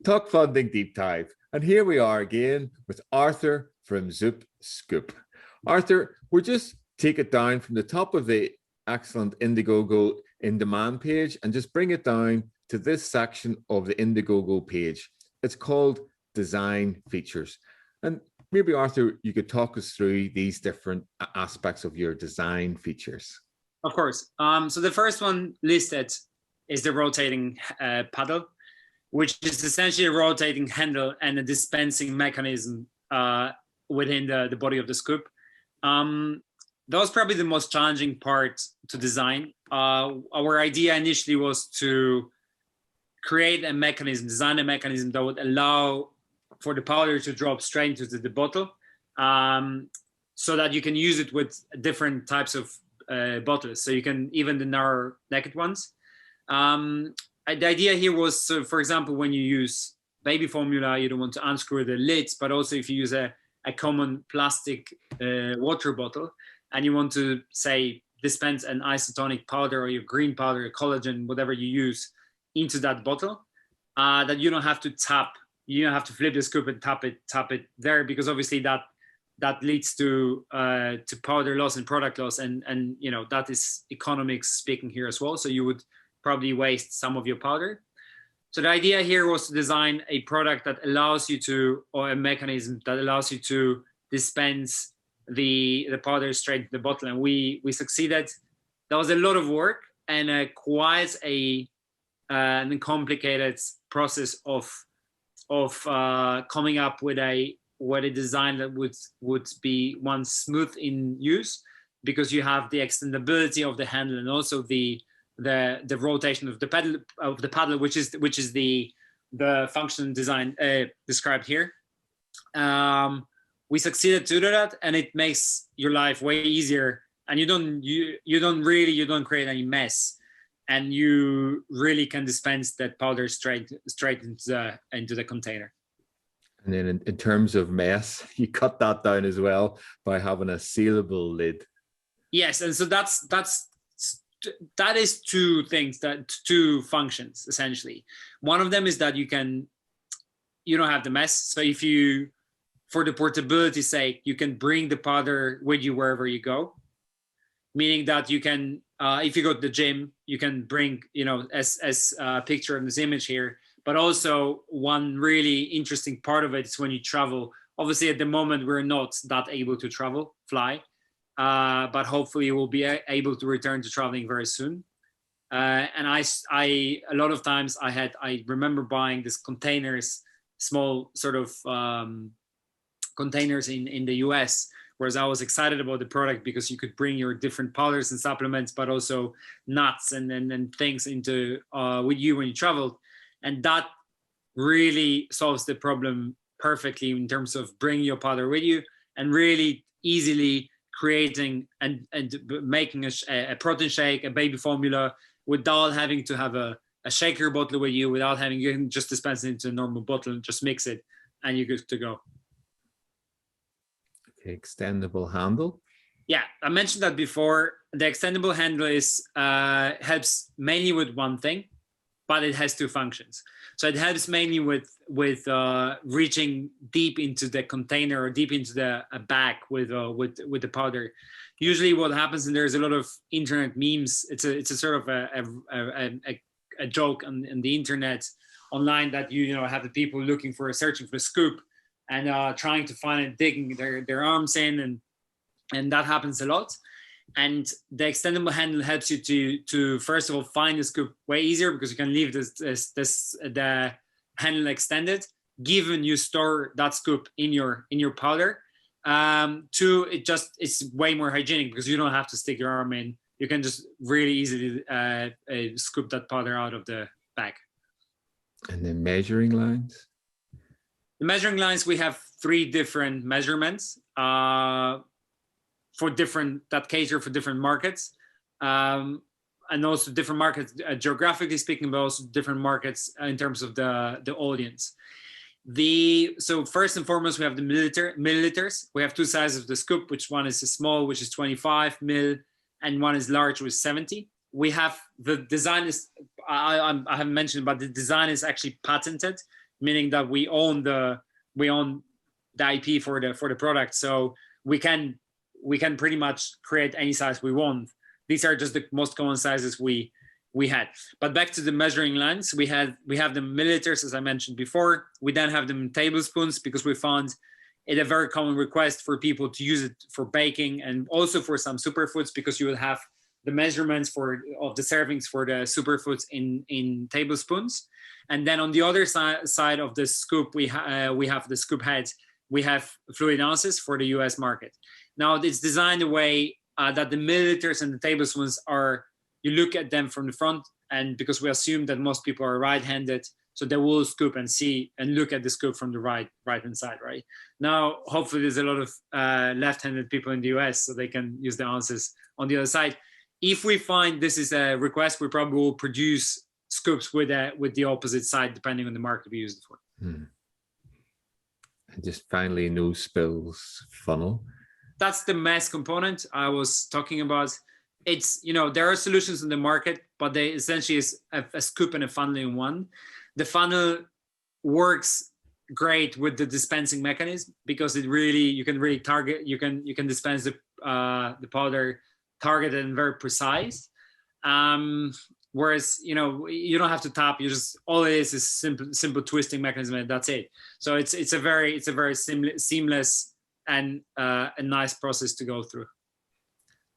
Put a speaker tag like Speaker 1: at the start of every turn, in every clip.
Speaker 1: Talkfunding Deep Dive. And here we are again with Arthur from ZoopScoop. Arthur, we'll just take it down from the top of the excellent Indiegogo in demand page and just bring it down to this section of the Indiegogo page. It's called Design Features. And maybe, Arthur, you could talk us through these different aspects of your design features.
Speaker 2: Of course. So the first one listed is the rotating paddle, which is essentially a rotating handle and a dispensing mechanism within the body of the scoop. That was probably the most challenging part to design. Our idea initially was to create a mechanism, design a mechanism that would allow for the powder to drop straight into the bottle, so that you can use it with different types of bottles. So you can, even the narrow necked ones. The idea here was, so for example, when you use baby formula, you don't want to unscrew the lids, but also if you use a common plastic water bottle and you want to, say, dispense an isotonic powder or your green powder, your collagen, whatever you use, into that bottle, that you don't have to tap, you don't have to flip the scoop and tap it there, because obviously that leads to powder loss and product loss, and you know, that is economics speaking here as well. So you would probably waste some of your powder. So the idea here was to design a product that allows you to, or a mechanism that allows you to dispense the powder straight to the bottle, and we succeeded. That was a lot of work and quite an complicated process of coming up with a design that would be one smooth in use, because you have the extendability of the handle and also the rotation of the paddle, which is the function design described here. We succeeded to do that, and it makes your life way easier, and you don't create any mess, and you really can dispense that powder straight into the container.
Speaker 1: And then in terms of mess, you cut that down as well by having a sealable lid.
Speaker 2: Yes, and so that is two functions essentially. One of them is that you don't have the mess. So if you, for the portability sake, you can bring the powder with you wherever you go, meaning that you can, if you go to the gym, you can bring, as a picture in this image here. But also one really interesting part of it is when you travel. Obviously at the moment we're not that able to fly. But hopefully we'll be able to return to traveling very soon. And I a lot of times I remember buying these containers, small sort of containers in the US, whereas I was excited about the product because you could bring your different powders and supplements, but also nuts and things into with you when you traveled. And that really solves the problem perfectly in terms of bringing your powder with you and really easily creating and making a protein shake, a baby formula, without having to have a shaker bottle with you, without having, you can just dispense it into a normal bottle and just mix it and you're good to go.
Speaker 1: Okay, extendable handle.
Speaker 2: Yeah, I mentioned that before. The extendable handle helps mainly with one thing, but it has two functions. So it helps mainly with reaching deep into the container or deep into the bag with the powder. Usually, what happens, and there's a lot of internet memes. It's a sort of a joke on the internet online that you have the people searching for a scoop and trying to find it, digging their arms in, and that happens a lot. And the extendable handle helps you to first of all find the scoop way easier, because you can leave the handle extended, given you store that scoop in your powder. Two, it's way more hygienic because you don't have to stick your arm in. You can just really easily scoop that powder out of the bag.
Speaker 1: And then measuring lines.
Speaker 2: The measuring lines, we have 3 different measurements. That cater for different markets, and also different markets geographically speaking, but also different markets in terms of the audience. So first and foremost, we have the milliliters. We have 2 sizes of the scoop, which one is small, which is 25 mil, and one is large, which is 70. We have the design is I haven't mentioned, but the design is actually patented, meaning that we own the IP for the product, so we can pretty much create any size we want. These are just the most common sizes we had. But back to the measuring lines, we have the milliliters, as I mentioned before. We then have them in tablespoons, because we found it a very common request for people to use it for baking and also for some superfoods, because you will have the measurements of the servings for the superfoods in tablespoons. And then on the other side of the scoop, we have the scoop heads. We have fluid ounces for the US market. Now it's designed a way that the milliliters and the tablespoons are, you look at them from the front, and because we assume that most people are right-handed, so they will scoop and see and look at the scoop from the right-hand side, right? Now, hopefully there's a lot of left-handed people in the US, so they can use the ounces on the other side. If we find this is a request, we probably will produce scoops with the opposite side, depending on the market we use it for.
Speaker 1: And just finally, no spills funnel.
Speaker 2: That's the mess component I was talking about. It's, there are solutions in the market, but they essentially is a scoop and a funnel in one. The funnel works great with the dispensing mechanism, because you can really target, you can dispense the powder targeted and very precise. Whereas, you don't have to tap. You just, all it is simple twisting mechanism, and that's it. So it's a very seamless and a nice process to go through.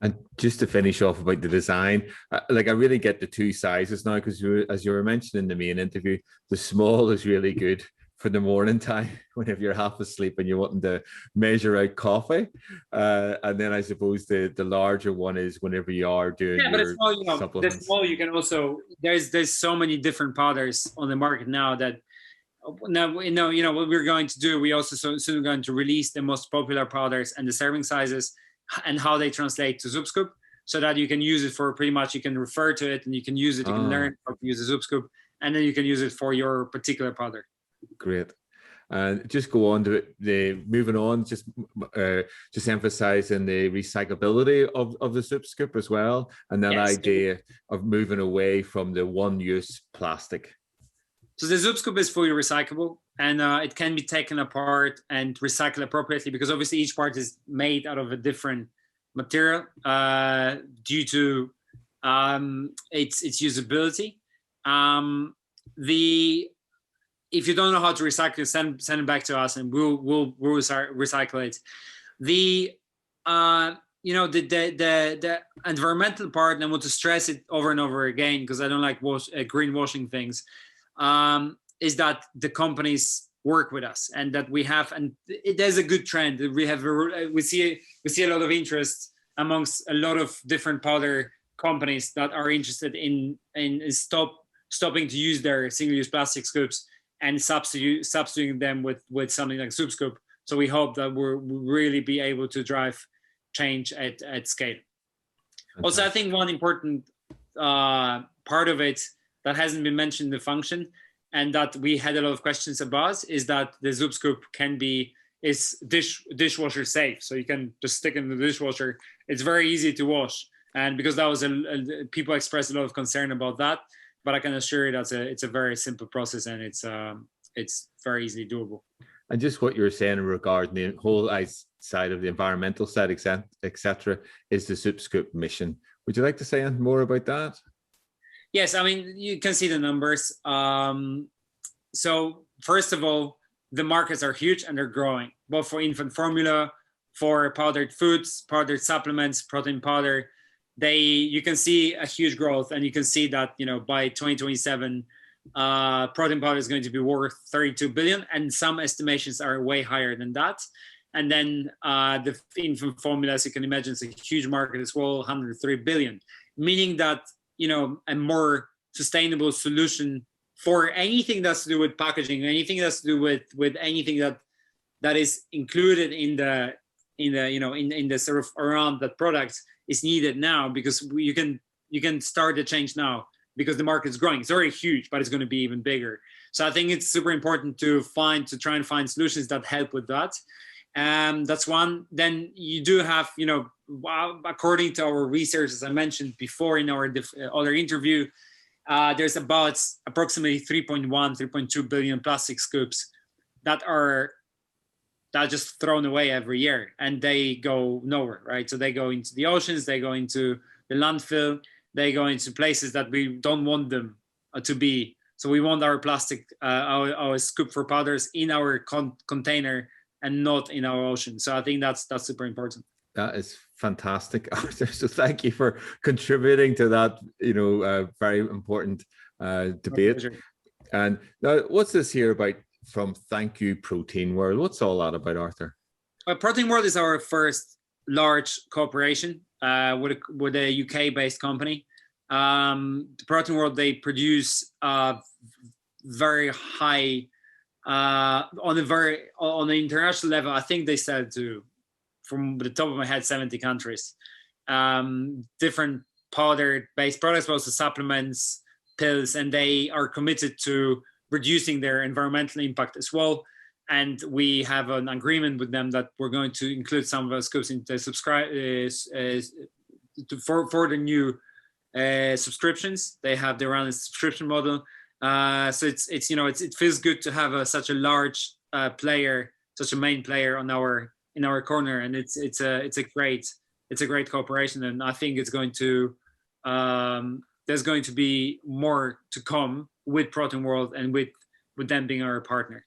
Speaker 1: And just to finish off about the design, I really get the two sizes now, because as you were mentioning in the main interview, the small is really good for the morning time whenever you're half asleep and you're wanting to measure out coffee. And then I suppose the larger one is whenever you are doing your supplements.
Speaker 2: The small, you can also, there's so many different powders on the market now that what we're going to do, we also soon going to release the most popular powders and the serving sizes and how they translate to ZoopScoop, so that you can use it for pretty much, you can refer to it and you can use it, you can learn how to use the ZoopScoop, and then you can use it for your particular powder.
Speaker 1: Great. And just go on to moving on, just emphasizing the recyclability of the ZoopScoop as well, and that idea of moving away from the one-use plastic.
Speaker 2: So the ZoopScoop is fully recyclable, and it can be taken apart and recycled appropriately, because obviously each part is made out of a different material due to its usability. If you don't know how to recycle it, send it back to us, and we'll recycle it. The environmental part, and I want to stress it over and over again, because I don't like greenwashing things, is that the companies work with us, and that we have, and there's a good trend. We see a lot of interest amongst a lot of different powder companies that are interested in stopping to use their single-use plastic scoops and substituting them with something like ZoopScoop. So we hope that we'll really be able to drive change at scale. Okay. Also, I think one important part of it that hasn't been mentioned in the function, and that we had a lot of questions about, is that the ZoopScoop is dishwasher safe. So you can just stick it in the dishwasher. It's very easy to wash. And because that was people expressed a lot of concern about that, but I can assure you that it's a very simple process, and it's very easily doable.
Speaker 1: And just what you're saying regarding the whole side of the environmental side, etc., is the ZoopScoop mission. Would you like to say anything more about that?
Speaker 2: Yes, I mean, you can see the numbers. So first of all, the markets are huge and they're growing, both for infant formula, for powdered foods, powdered supplements, protein powder. You can see a huge growth, and you can see that, by 2027, protein powder is going to be worth 32 billion, and some estimations are way higher than that. And then the infant formula, as you can imagine, is a huge market as well, 103 billion, meaning that, a more sustainable solution for anything that's to do with packaging, anything that's to do with anything that is included in the sort of around that product is needed now, because you can start the change now, because the market is growing. It's already huge, but it's going to be even bigger. So I think it's super important to try and find solutions that help with that. That's one. Then you do have, according to our research, as I mentioned before in our other interview, there's about approximately 3.1, 3.2 billion plastic scoops that are just thrown away every year, and they go nowhere, right? So they go into the oceans, they go into the landfill, they go into places that we don't want them to be. So we want our plastic, our scoop for powders in our container and not in our ocean. So I think that's super important.
Speaker 1: That is fantastic, Arthur. So thank you for contributing to that, very important debate. And now, what's this here about from Thank You Protein World? What's all that about, Arthur?
Speaker 2: Protein World is our first large cooperation with a UK-based company. The Protein World, they produce very high on an international level. I think they sell to, from the top of my head, 70 countries. Different powder-based products, but also supplements, pills, and they are committed to reducing their environmental impact as well. And we have an agreement with them that we're going to include some of our scoops in the for the new subscriptions. They have their own subscription model. So it feels good to have such a large player, such a main player in our corner, and it's a great cooperation, and I think it's going to there's going to be more to come with Protein World and with them being our partner.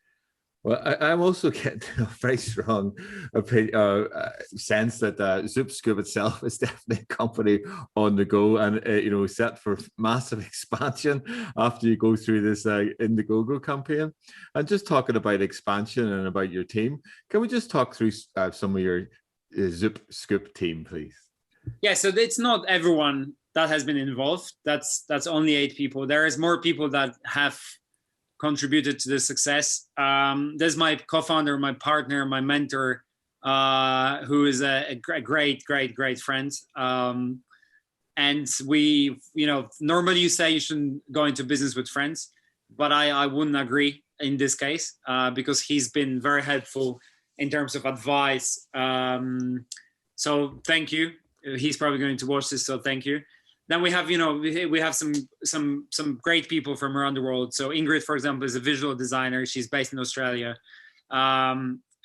Speaker 1: Well, I'm also getting a very strong sense that ZoopScoop itself is definitely a company on the go and set for massive expansion after you go through this Indiegogo campaign. And just talking about expansion and about your team, can we just talk through some of your ZoopScoop team, please?
Speaker 2: Yeah, so it's not everyone that has been involved. That's only 8 people. There is more people that have contributed to the success. There's my co-founder, my partner, my mentor, who is a great friend. And we, normally you say you shouldn't go into business with friends, but I wouldn't agree in this case because he's been very helpful in terms of advice. So thank you. He's probably going to watch this, so thank you. Then we have, we have some great people from around the world. So Ingrid, for example, is a visual designer. She's based in Australia. A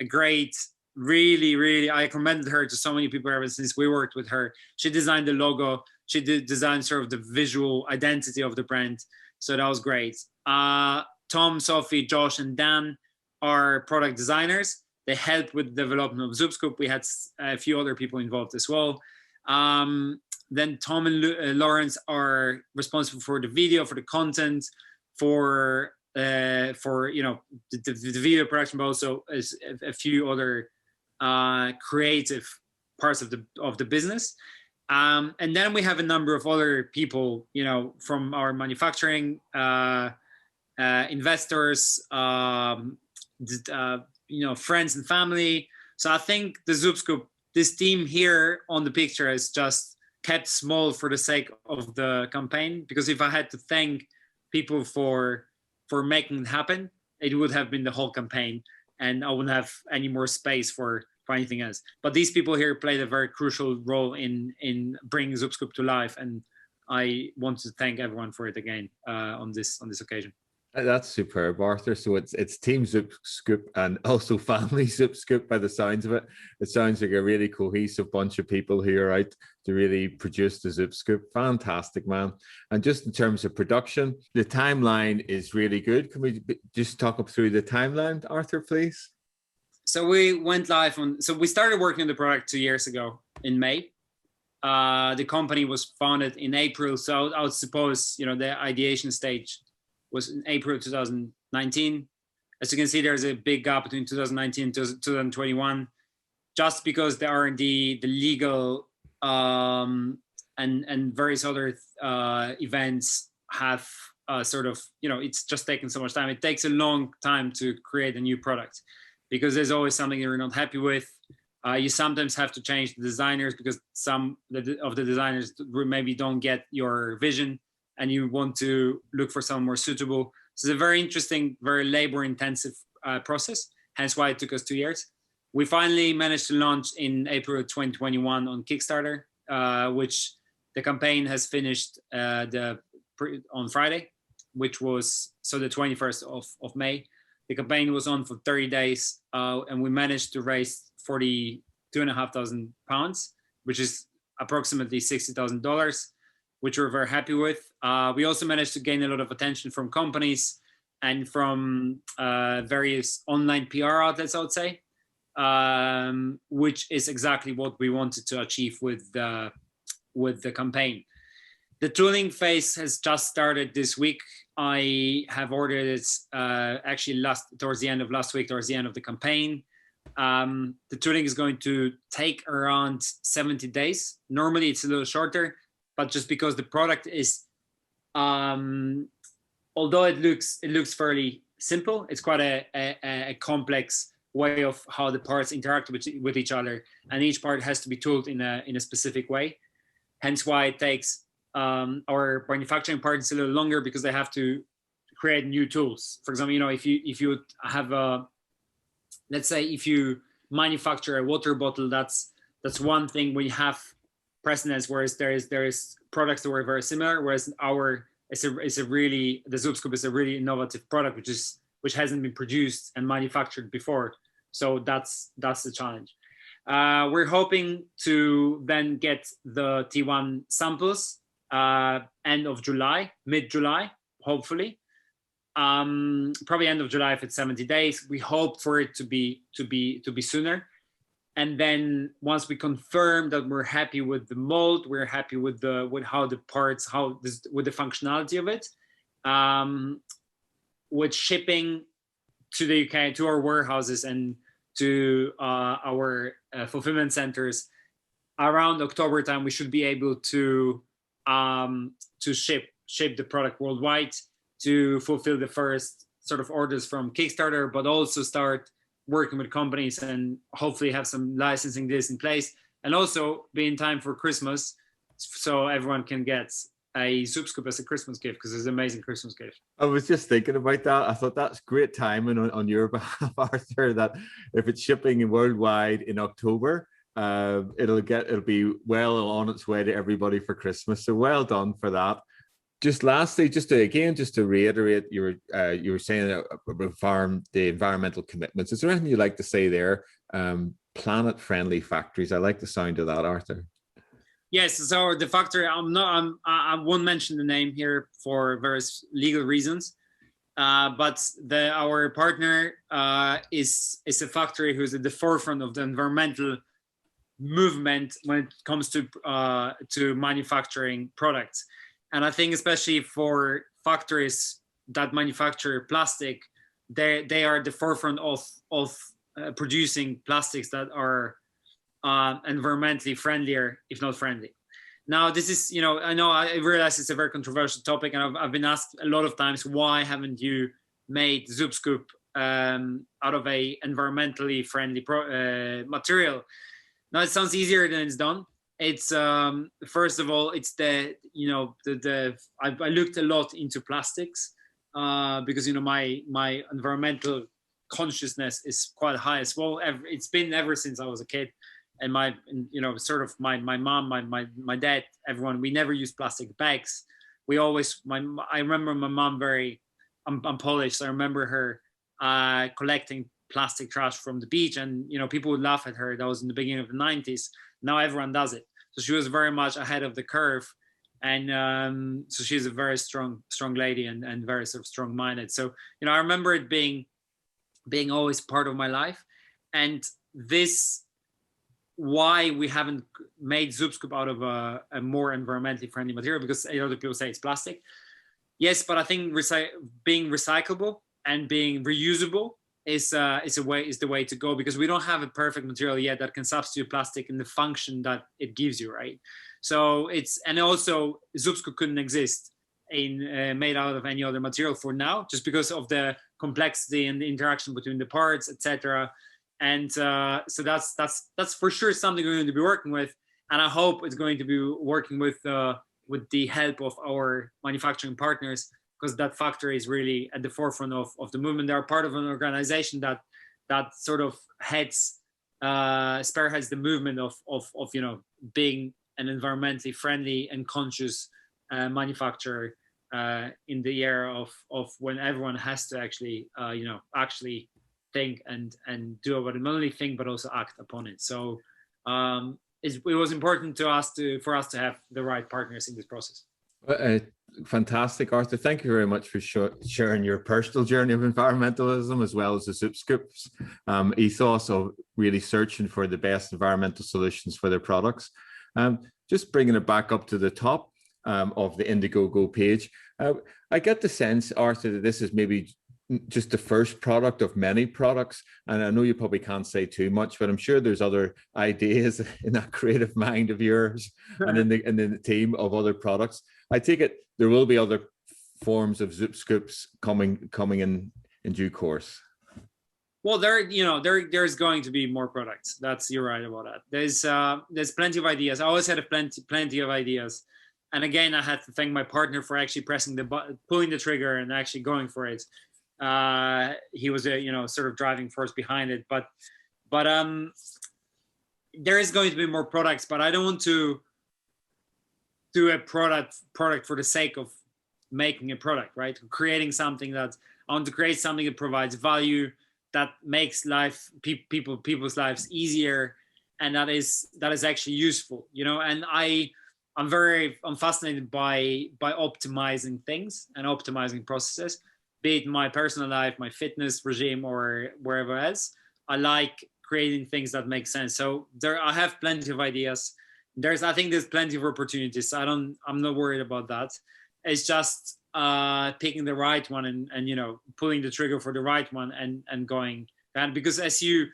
Speaker 2: great, really, I recommended her to so many people ever since we worked with her. She designed the logo. She did design sort of the visual identity of the brand. So that was great. Tom, Sophie, Josh, and Dan are product designers. They helped with the development of ZoopScoop. We had a few other people involved as well. Then Tom and Lawrence are responsible for the video, for the content, for the video production, but also a few other creative parts of the business. And then we have a number of other people, from our manufacturing, investors, friends and family. So I think the ZoopScoop, this team here on the picture is just kept small for the sake of the campaign, because if I had to thank people for making it happen, it would have been the whole campaign, and I wouldn't have any more space for anything else. But these people here played a very crucial role in bringing ZoopScoop to life, and I want to thank everyone for it again on this occasion.
Speaker 1: That's superb, Arthur. So it's Team ZoopScoop and also Family ZoopScoop by the sounds of it. It sounds like a really cohesive bunch of people here out to really produce the ZoopScoop. Fantastic, man. And just in terms of production, the timeline is really good. Can we just talk up through the timeline, Arthur, please?
Speaker 2: So we went live so we started working on the product 2 years ago in May. The company was founded in April. So I would suppose, the ideation stage was in April 2019. As you can see, there's a big gap between 2019 and 2021, just because the R&D, the legal, and various other events have it's just taken so much time. It takes a long time to create a new product because there's always something you're not happy with. You sometimes have to change the designers because some of the designers maybe don't get your vision, and you want to look for someone more suitable. So it's a very interesting, very labor-intensive process, hence why it took us 2 years. We finally managed to launch in April 2021 on Kickstarter, which the campaign has finished. The on Friday, which was the 21st of May. The campaign was on for 30 days, and we managed to raise £42,500, which is approximately $60,000, which we're very happy with. We also managed to gain a lot of attention from companies and from various online PR outlets, I would say, which is exactly what we wanted to achieve with the campaign. The tooling phase has just started this week. I have ordered it actually towards the end of last week, towards the end of the campaign. The tooling is going to take around 70 days. Normally it's a little shorter, but just because the product is, although it looks fairly simple, it's quite a complex way of how the parts interact with each other, and each part has to be tooled in a specific way. Hence why it takes our manufacturing partners a little longer, because they have to create new tools. For example, if you have let's say if you manufacture a water bottle, that's one thing we have precedence, whereas there is products that were very similar, whereas the ZoopScoop is a really innovative product which hasn't been produced and manufactured before. So that's the challenge. We're hoping to then get the T1 samples end of July, mid-July, hopefully. Probably end of July if it's 70 days. We hope for it to be sooner. And then once we confirm that we're happy with the mold, we're happy with how the parts, with the functionality of it, with shipping to the UK, to our warehouses and to our fulfillment centers around October time, we should be able to ship the product worldwide, to fulfill the first sort of orders from Kickstarter, but also start working with companies and hopefully have some licensing deals in place, and also be in time for Christmas, so everyone can get a ZoopScoop as a Christmas gift, because it's an amazing Christmas gift. I
Speaker 1: was just thinking about that. I thought that's great timing on your behalf, Arthur, that if it's shipping worldwide in October, it'll be well on its way to everybody for Christmas. So well done for that. Just lastly, just to reiterate, you were saying about the environmental commitments. Is there anything you'd like to say there? Planet-friendly factories. I like the sound of that, Arthur.
Speaker 2: Yes. So the factory, I won't mention the name here for various legal reasons, but our partner is a factory who's at the forefront of the environmental movement when it comes to manufacturing products. And I think especially for factories that manufacture plastic, they are at the forefront of producing plastics that are environmentally friendlier, if not friendly. Now, this is, I realize it's a very controversial topic, and I've been asked a lot of times, why haven't you made ZoopScoop out of a environmentally friendly material? Now, it sounds easier than it's done. It's first of all, it's I looked a lot into plastics because my environmental consciousness is quite high as well. It's been ever since I was a kid, and my mom, my dad, everyone, we never used plastic bags. I remember my mom I'm Polish, so I remember her collecting plastic trash from the beach, and people would laugh at her. That was in the beginning of the 90s. Now everyone does it. So she was very much ahead of the curve. And so she's a very strong lady and very sort of strong-minded. So, I remember it being always part of my life. And this, why we haven't made ZoopScoop out of a more environmentally friendly material, because a lot of people say it's plastic. Yes, but I think being recyclable and being reusable is the way to go, because we don't have a perfect material yet that can substitute plastic in the function that it gives you, right? So and also ZoopScoop couldn't exist made out of any other material for now, just because of the complexity and the interaction between the parts, etc. And so that's for sure something we're going to be working with, and I hope it's going to be working with the help of our manufacturing partners, because that factory is really at the forefront of the movement. They are part of an organization that sort of spearheads the movement of being an environmentally friendly and conscious manufacturer in the era of when everyone has to actually actually think and do about it, not only think but also act upon it. So it was important to us for us to have the right partners in this process.
Speaker 1: Fantastic, Arthur. Thank you very much for sharing your personal journey of environmentalism as well as the ZoopScoop's ethos of really searching for the best environmental solutions for their products. Just bringing it back up to the top of the Indiegogo page, I get the sense, Arthur, that this is maybe just the first product of many products. And I know you probably can't say too much, but I'm sure there's other ideas in that creative mind of yours and in the team of other products. I take it there will be other forms of ZoopScoops coming in due course.
Speaker 2: Well, there's going to be more products. You're right about that. There's plenty of ideas. I always had plenty of ideas. And again, I had to thank my partner for actually pressing the button, pulling the trigger and actually going for it. He was sort of driving force behind it, but there is going to be more products, but I don't want to do a product for the sake of making a product, right? Creating something I want to create something that provides value, that makes people's lives easier, and that is actually useful, and I'm fascinated by optimizing things and optimizing processes, be it my personal life, my fitness regime, or wherever else. I like creating things that make sense. So I have plenty of ideas. I think there's plenty of opportunities. I'm not worried about that. It's just picking the right one and pulling the trigger for the right one and going. And because as you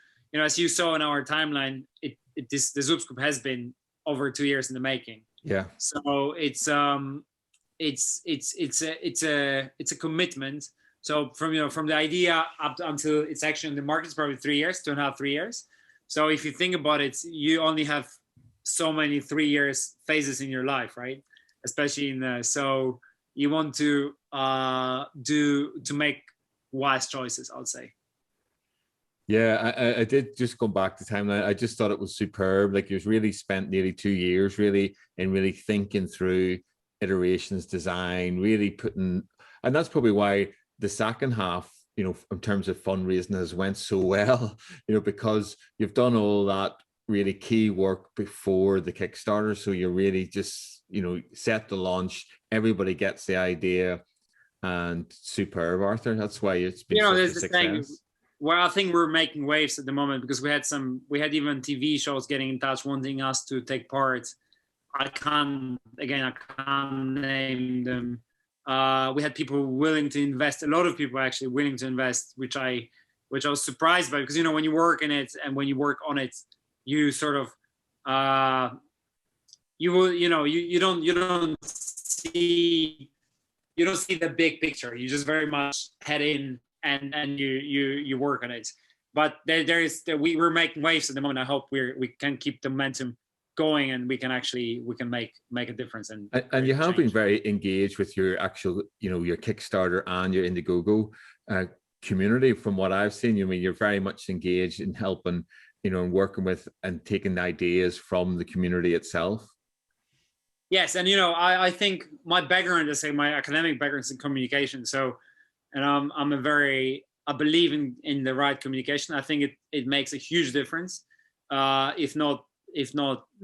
Speaker 2: saw in our timeline, the ZoopScoop has been over 2 years in the making.
Speaker 1: Yeah.
Speaker 2: So it's a commitment. So from the idea up until it's actually in the market, it's probably 3 years, 2.5, 3 years. So if you think about it, you only have so many 3 years phases in your life, right? Especially so you want to make wise choices, I would say.
Speaker 1: Yeah, I did just go back to timeline. I just thought it was superb. Like, you've really spent nearly 2 years really thinking through iterations, design, really putting, and that's probably why the second half, in terms of fundraising has went so well, because you've done all that really key work before the Kickstarter. So you're really just, set the launch, everybody gets the idea, and superb, Arthur. That's why it's been such a success.
Speaker 2: Well, I think we're making waves at the moment because we had even TV shows getting in touch wanting us to take part. I can't name them. We had people willing to invest, a lot of people actually willing to invest, which I was surprised by, because when you work in it and when you work on it, you sort of you don't see the big picture. You just very much head in and you work on it. But we're making waves at the moment. I hope we can keep the momentum going, and we can make a difference. And
Speaker 1: you have been very engaged with your actual, your Kickstarter and your Indiegogo community. From what I've seen, you're very much engaged in helping, and working with and taking ideas from the community itself.
Speaker 2: Yes, and I think my background, my academic background is in communication. So, and I believe in the right communication. I think it makes a huge difference, if not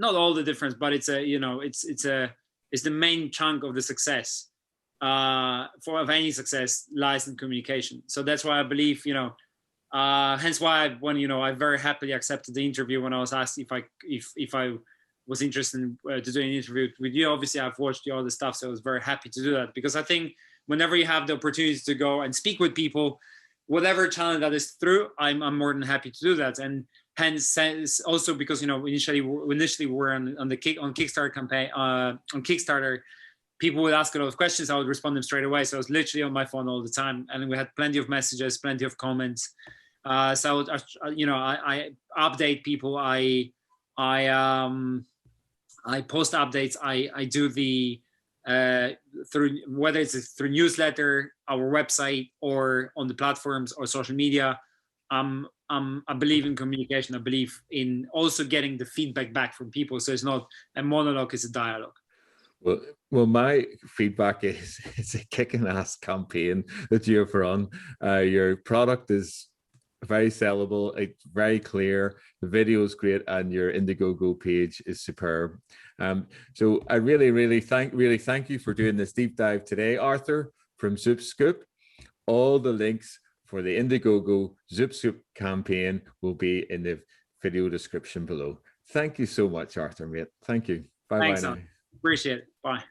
Speaker 2: all the difference, but it's the main chunk of the success. Of any success lies in communication. So that's why I believe, hence why I very happily accepted the interview when I was asked if I was interested in to do an interview with you. Obviously, I've watched all the stuff, so I was very happy to do that, because I think whenever you have the opportunity to go and speak with people, whatever channel that is through, I'm more than happy to do that. And hence, also because initially we're on Kickstarter campaign on Kickstarter, people would ask a lot of questions. I would respond them straight away. So I was literally on my phone all the time, and we had plenty of messages, plenty of comments. So I update people. I post updates. I do the through, whether it's through newsletter, our website, or on the platforms or social media. I believe in communication. I believe in also getting the feedback back from people. So it's not a monologue, it's a dialogue.
Speaker 1: Well, my feedback is it's a kicking ass campaign that you have run. Your product is very sellable, it's very clear, the video is great, and your Indiegogo page is superb. So I really thank you for doing this deep dive today, Arthur from ZoopScoop. All the links for the Indiegogo ZoopScoop campaign will be in the video description below. Thank you so much, Arthur, mate. Thank you. Bye-bye now.
Speaker 2: Appreciate it. Bye.